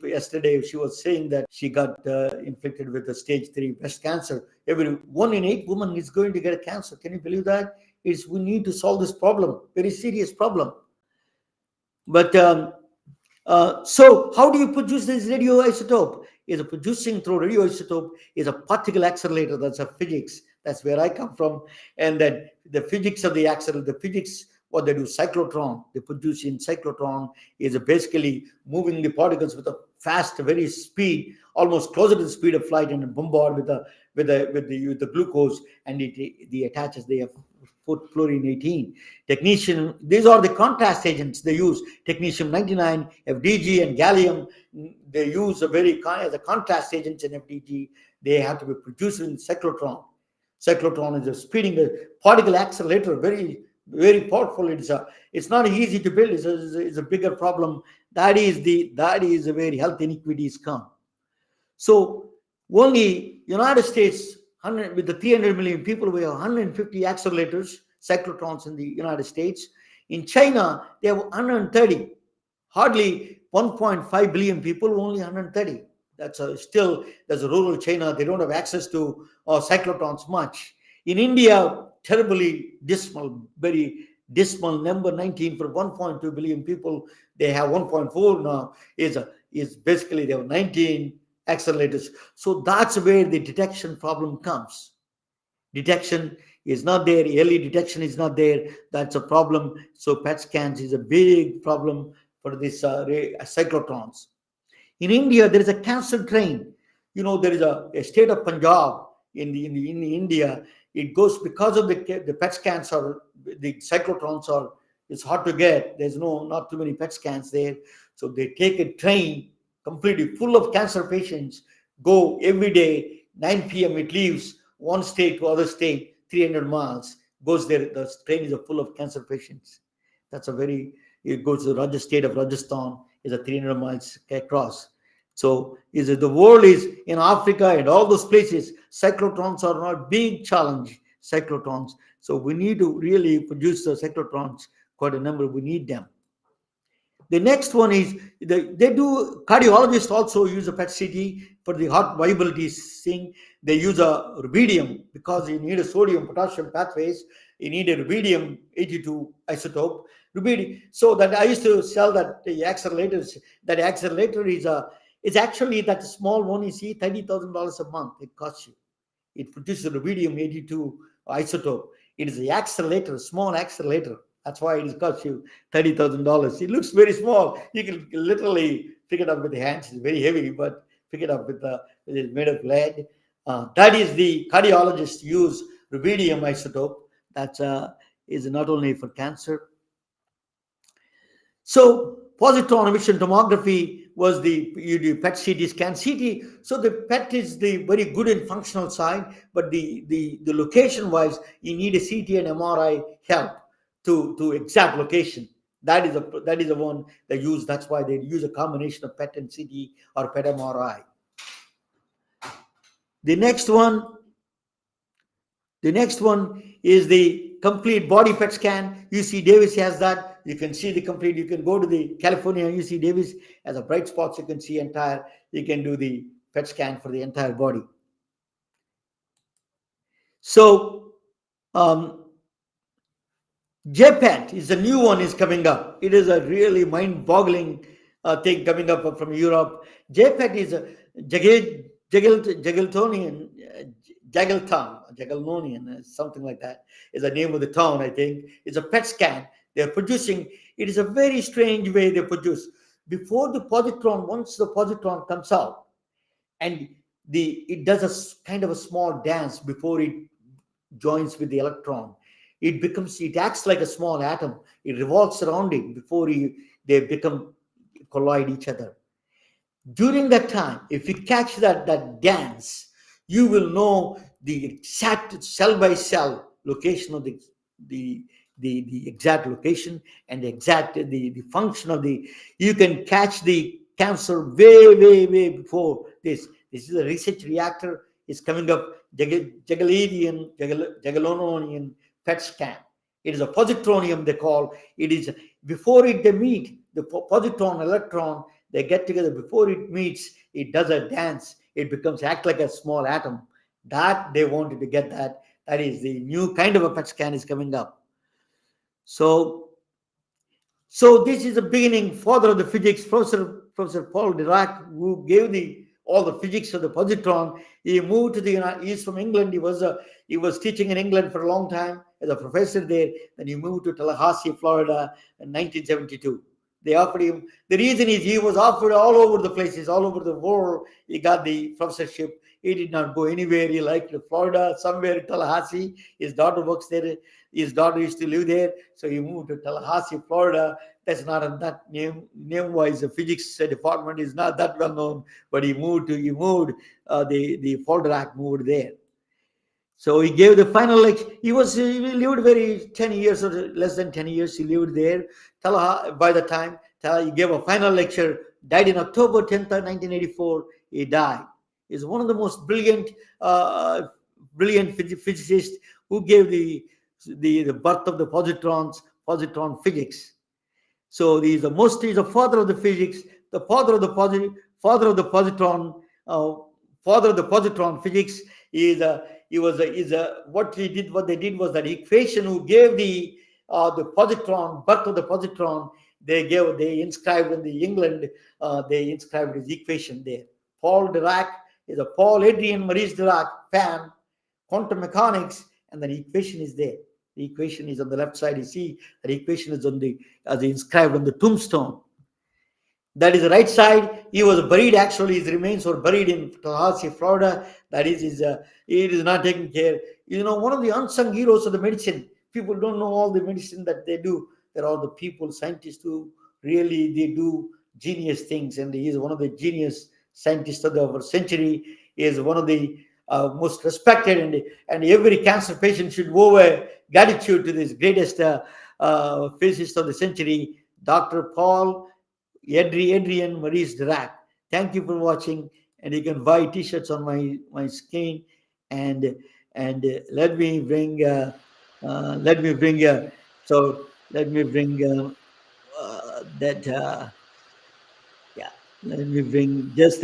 yesterday she was saying that she got inflicted with a stage 3 breast cancer. Every 1 in 8 women is going to get a cancer. Can you believe that? We need to solve this problem, very serious problem. But so how do you produce this radioisotope? Is producing through radioisotope is a particle accelerator. That's a physics. That's where I come from. And then the physics of the accelerator, the physics, what they do, cyclotron, they produce in cyclotron is basically moving the particles with a fast, very speed, almost closer to the speed of light, and bombard with the glucose, and it attaches the fluorine 18. Technetium, these are the contrast agents they use. Technetium 99, FDG, and gallium. They use as a contrast agents in FDG. They have to be produced in cyclotron. Cyclotron is a speeding a particle accelerator, very, very powerful. It's not easy to build. It's a bigger problem. That is where health inequities come. So only United States, with the 300 million people, we have 150 accelerators, cyclotrons in the United States. In China, they have 130. Hardly 1.5 billion people, only 130. There's a rural China. They don't have access to cyclotrons much. In India, terribly dismal, very dismal number 19 for 1.2 billion people. They have 1.4 now. Is basically they have 19 accelerators. So that's where the detection problem comes. Detection is not there. Early detection is not there. That's a problem. So PET scans is a big problem for this cyclotrons. In India, there is a cancer train. There is a state of Punjab in India. It goes because of the PET scans or the cyclotrons are. It's hard to get. There's not too many PET scans there. So they take a train completely full of cancer patients. Go every day 9 p.m. It leaves one state to other state 300 miles. Goes there. The train is full of cancer patients. It goes to the state of Rajasthan. Is a 300 miles across. So the world is in Africa and all those places. Cyclotrons are not a big challenge. Cyclotrons. So we need to really produce the cyclotrons. Quite a number. We need them. The next one is cardiologists also use a PET CT for the heart viability thing. They use a rubidium because you need a sodium potassium pathways. You need a rubidium 82 isotope. Rubidium. So that I used to sell that the accelerators. That accelerator is actually that small one. You see, $30,000 a month it costs you. It produces a rubidium 82 isotope. It is the accelerator, small accelerator. That's why it costs you $30,000. It looks very small. You can literally pick it up with the hands. It's very heavy, but pick it up it's made of lead. That is the cardiologists use rubidium isotope. That is not only for cancer. So positron emission tomography was you do PET CT scan. CT. So the PET is the very good and functional side, but the location wise, you need a CT and MRI help to exact location. That is the one they use. That's why they use a combination of PET and CT or PET MRI. The next one is the complete body PET scan. UC Davis has that. You can see the complete. You can go to the California UC Davis as a bright spots. You can see entire. You can do the PET scan for the entire body. So JPET is a new one is coming up. It is a really mind-boggling thing coming up from Europe. JPET is a Jageltonian, something like that is the name of the town, I think. It's a PET scan. They're producing. It is a very strange way they produce. Before the positron, once the positron comes out, and it does a kind of a small dance before it joins with the electron. It acts like a small atom. It revolves around it before they become collide each other. During that time, if you catch that dance, you will know the exact cell by cell location of the the exact location and the exact the function of the. You can catch the cancer way before this. This is a research reactor. Is coming up Jagiellonian PET scan. It is a positronium they call. It is before it they meet the positron electron, they get together. Before it meets, it does a dance. It becomes act like a small atom. That they wanted to get that. That is the new kind of a PET scan is coming up. So this is the beginning. Father of the physics, Professor Paul Dirac, who gave the all the physics of the positron. He moved to the he's from England. He was teaching in England for a long time as a professor there. Then he moved to Tallahassee, Florida in 1972. They offered him. The reason is he was offered all over the places, all over the world. He got the professorship. He did not go anywhere. He liked Florida, somewhere in Tallahassee. His daughter works there. His daughter used to live there, so he moved to Tallahassee, Florida. That's not that name-wise. The physics department is not that well known, but he moved. The Foldrack moved there. So he gave the final lecture. He lived very 10 years or less than 10 years. He lived there. By the time he gave a final lecture, died in October 10th, 1984. He died. He's one of the most brilliant physicists who gave the birth of the positron physics. So he's the father of the physics, the father of the positron, father of the positron physics. What they did was that equation who gave the positron, birth of the positron. They inscribed in the England. They inscribed his equation there. Paul Dirac is a Paul Adrian Maurice Dirac fan, quantum mechanics, and the equation is there. The equation is on the left side. You see the equation is as inscribed on the tombstone. That is the right side. He was buried. Actually, his remains were buried in Tallahassee, Florida. That is, it is not taken care. One of the unsung heroes of the medicine. People don't know all the medicine that they do. There are the people, scientists who really they do genius things, and he is one of the genius scientists of our century. He is one of the most respected, and every cancer patient should owe a gratitude to this greatest physicist of the century, Dr. Paul Adrian Maurice Dirac. Thank you for watching, and you can buy T-shirts on my screen. And let me bring that. Yeah, let me bring just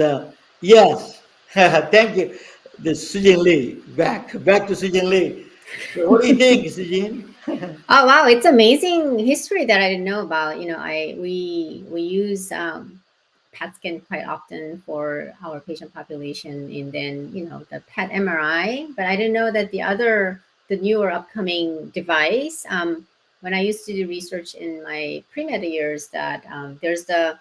yes. Thank you. The Sujin Lee back to Sujin Lee. So what do you think, Sujin? Oh wow, it's amazing history that I didn't know about. We use PET scan quite often for our patient population, and then the PET MRI. But I didn't know that the newer upcoming device. When I used to do research in my pre-med years, that there's the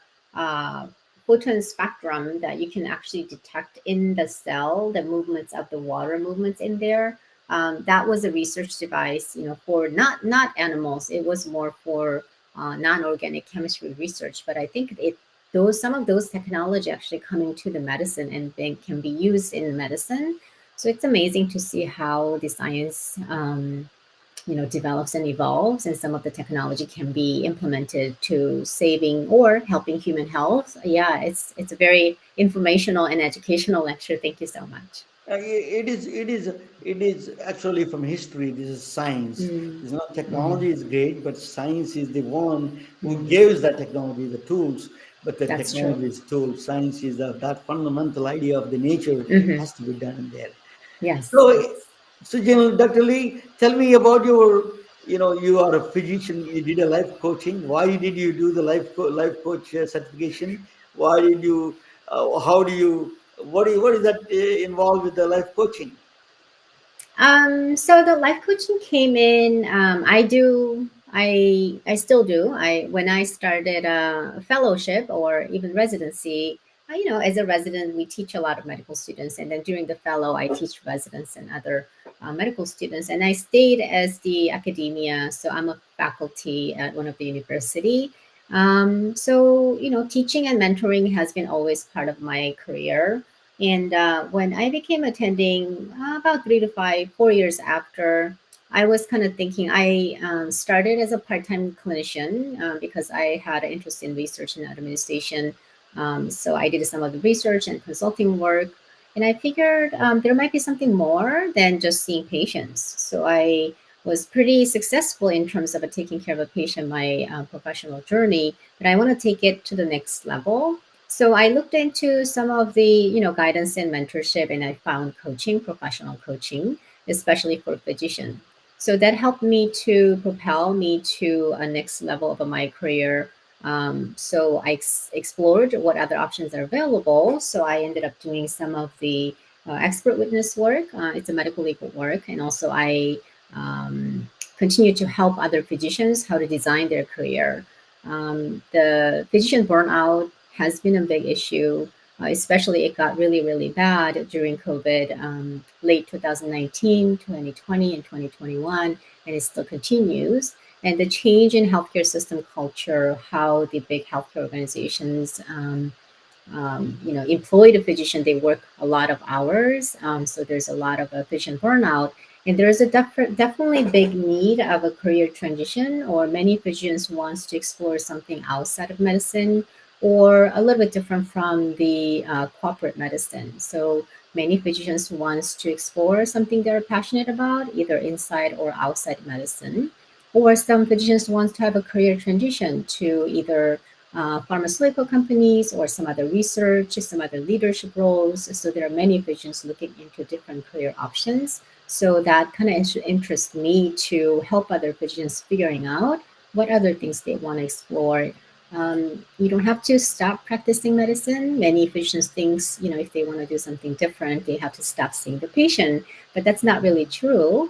photon spectrum that you can actually detect in the cell, the movements of the water movements in there. That was a research device, for not animals. It was more for non-organic chemistry research. But I think some of those technology actually coming to the medicine and then can be used in medicine. So it's amazing to see how the science develops and evolves, and some of the technology can be implemented to saving or helping human health. Yeah, it's a very informational and educational lecture. Thank you so much. It is actually from history. This is science. It's not technology is great, but science is the one who gives that technology the tools. But the That's true. technology is tools. Science is that fundamental idea of the nature has to be done in there. Yes. So, Dr. Lee, tell me about you are a physician. You did a life coaching. Why did you do the life coach certification? Why did you? How do you? What is that involved with the life coaching? So the life coaching came in. I still do. When I started a fellowship or even residency, as a resident, we teach a lot of medical students, and then during the fellow, I teach residents and other medical students. And I stayed as the academia, so I'm a faculty at one of the university. So, teaching and mentoring has been always part of my career. And when I became attending about 4 years after, I was kind of thinking I started as a part time clinician because I had an interest in research and administration. So I did some of the research and consulting work. And I figured there might be something more than just seeing patients. So I was pretty successful in terms of taking care of a patient my professional journey, but I want to take it to the next level. So I looked into some of the guidance and mentorship, and I found coaching, professional coaching, especially for physicians. So that helped me to propel me to a next level of my career. So I explored what other options are available. So I ended up doing some of the expert witness work. It's a medical legal work, and also I um, continue to help other physicians how to design their career. The physician burnout has been a big issue, especially it got really, really bad during COVID, late 2019, 2020, and 2021, and it still continues. And the change in healthcare system culture, how the big healthcare organizations employ the physician, they work a lot of hours. So there's a lot of physician burnout. And there's a definitely big need of a career transition, or many physicians wants to explore something outside of medicine or a little bit different from the corporate medicine. So many physicians wants to explore something they're passionate about, either inside or outside medicine. Or some physicians wants to have a career transition to either pharmaceutical companies or some other research, some other leadership roles. So there are many visions looking into different career options. So that kind of interests me to help other physicians figuring out what other things they want to explore. You don't have to stop practicing medicine. Many physicians thinks, if they want to do something different, they have to stop seeing the patient, but that's not really true.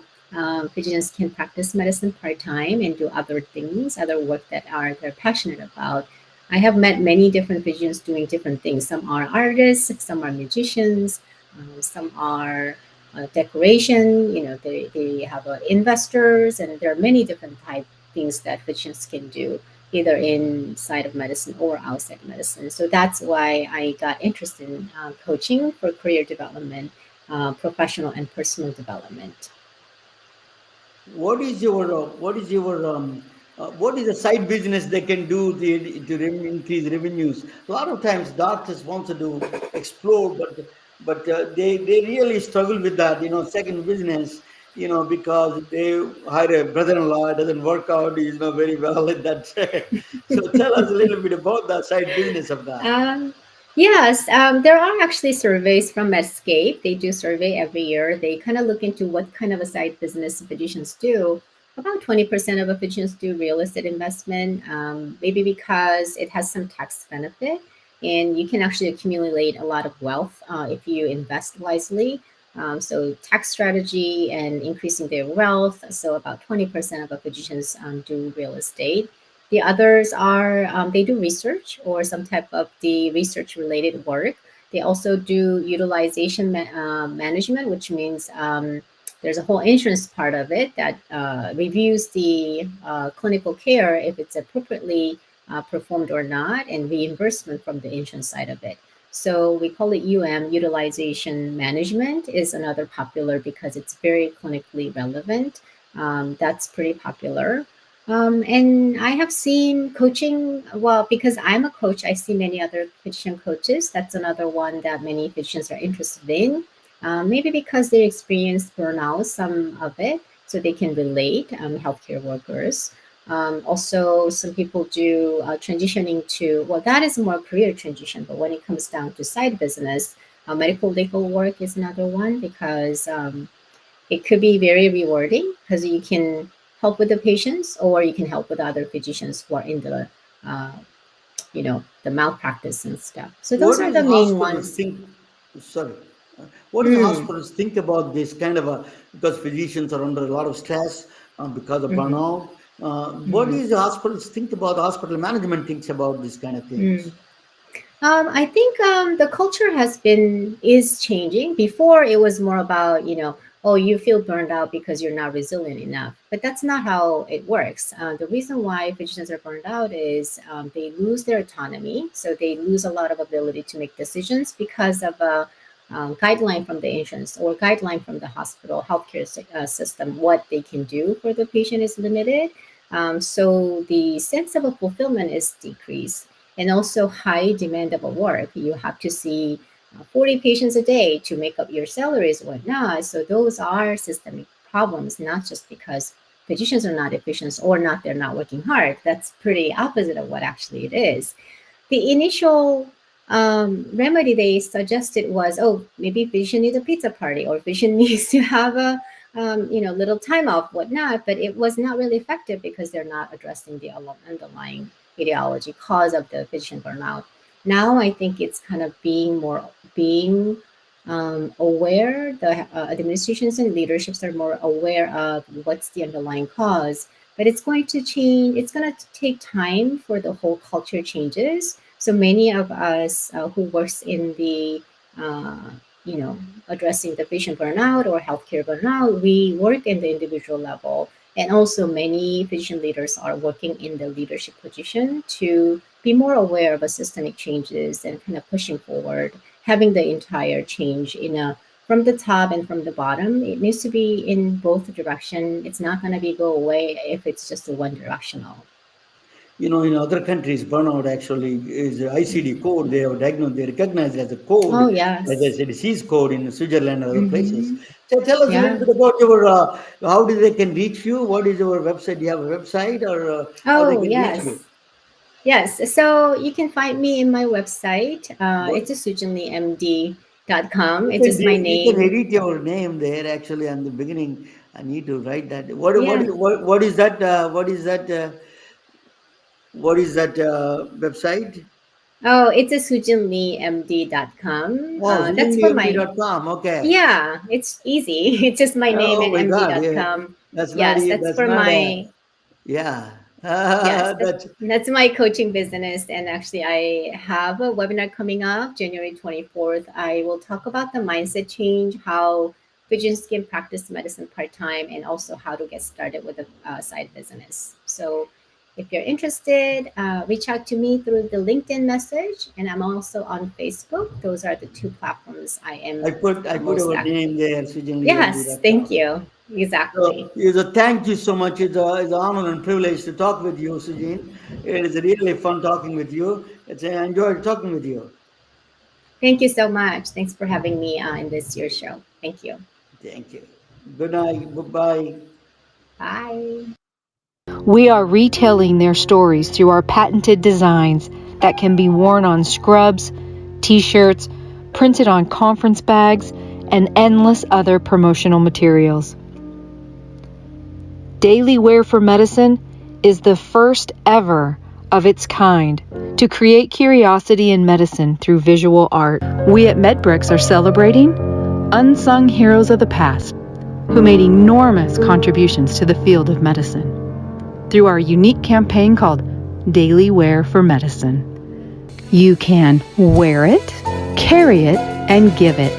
Physicians can practice medicine part time and do other things, other work that they're passionate about. I have met many different physicians doing different things. Some are artists, some are musicians, some are decoration. They have investors, and there are many different type things that physicians can do, either inside of medicine or outside medicine. So that's why I got interested in coaching for career development, professional and personal development. what is the side business they can do to increase revenues? A lot of times doctors want to do explore, but they really struggle with that, second business, because they hire a brother-in-law, it doesn't work out, very well in that. So tell us a little bit about the side business of that. Um, yes, there are actually surveys from Medscape. They do survey every year. They kind of look into what kind of a side business physicians do. About 20% of the physicians do real estate investment, maybe because it has some tax benefit and you can actually accumulate a lot of wealth if you invest wisely. So tax strategy and increasing their wealth. So about 20% of the physicians do real estate. The others are they do research or some type of the research related work. They also do utilization management, which means there's a whole insurance part of it that reviews the clinical care if it's appropriately performed or not, and reimbursement from the insurance side of it. So we call it utilization management is another popular because it's very clinically relevant. That's pretty popular. And I have seen coaching, well, because I'm a coach, I see many other physician coaches. That's another one that many physicians are interested in. Maybe because they experienced burnout, some of it, so they can relate, healthcare workers. Also, some people do transitioning to, well, that is more career transition, but when it comes down to side business, medical legal work is another one because it could be very rewarding because you can help with the patients or you can help with other physicians who are in uh, the malpractice and stuff. So those What are does the main hospitals ones. think? Sorry, what does Mm, hospitals think about this kind of a, because physicians are under a lot of stress because of mhm, burnout? What mhm, does the hospitals think about? Hospital management thinks about these kind of mm. things. I think the culture is changing. Before it was more about oh, you feel burned out because you're not resilient enough. But that's not how it works. The reason why physicians are burned out is they lose their autonomy. So they lose a lot of ability to make decisions because of a guideline from the insurance or guideline from the hospital healthcare system. What they can do for the patient is limited. So the sense of a fulfillment is decreased, and also high demand of a work. You have to see 40 patients a day to make up your salaries or whatnot. So those are systemic problems, not just because physicians are not efficient or not they're not working hard. That's pretty opposite of what actually it is. The initial remedy they suggested was, oh, maybe physician needs a pizza party or physician needs to have a little time off, whatnot. But it was not really effective because they're not addressing the underlying etiology cause of the physician burnout. Now I think it's kind of being aware. The administrations and leaderships are more aware of what's the underlying cause. But it's going to change. It's going to take time for the whole culture changes. So many of us who works in the addressing the patient burnout or healthcare burnout, we work in the individual level. And also many physician leaders are working in the leadership position to be more aware of systemic changes and kind of pushing forward, having the entire change from the top and from the bottom. It needs to be in both direction. It's not going to be go away if it's just a one directional. In other countries, burnout actually is a ICD code. They have diagnosed, they recognize it as a code, Oh, as yes. a disease code in Switzerland and other places. Hmm. So tell us a little Yeah. bit about your, how do they can reach you? What is your website? Do you have a website, or how they Oh, can reach yes. you? Yes. So you can find me in my website. What, It's a sujinleemd.com. you It's can just my you can name. edit your name there actually on the beginning. I need to write that. Yeah. What is that? What is that website? Oh, it's a sujinleemd.com. Oh, That's for my, sujinleemd.com. Okay. yeah, it's easy. It's just my name Oh and my God! Yeah, md.com. that's not Yes, e- that's that's for not a my, yeah. yes, That's that's my coaching business. And actually, I have a webinar coming up January 24th. I will talk about the mindset change, how physicians can practice medicine part time, and also how to get started with a side business. So, if you're interested, reach out to me through the LinkedIn message, and I'm also on Facebook. Those are the two platforms I am I put most our active. name there, Yes, thank sujinleemd.com. you. Exactly. Thank you so much. It's an honor and privilege to talk with you, Sujin. It is really fun talking with you. I enjoyed talking with you. Thank you so much. Thanks for having me in this year's show. Thank you. Thank you. Good night. Bye. Bye. We are retelling their stories through our patented designs that can be worn on scrubs, t-shirts, printed on conference bags, and endless other promotional materials. Daily Wear for Medicine is the first ever of its kind to create curiosity in medicine through visual art. We at MedBricks are celebrating unsung heroes of the past who made enormous contributions to the field of medicine through our unique campaign called Daily Wear for Medicine. You can wear it, carry it, and give it.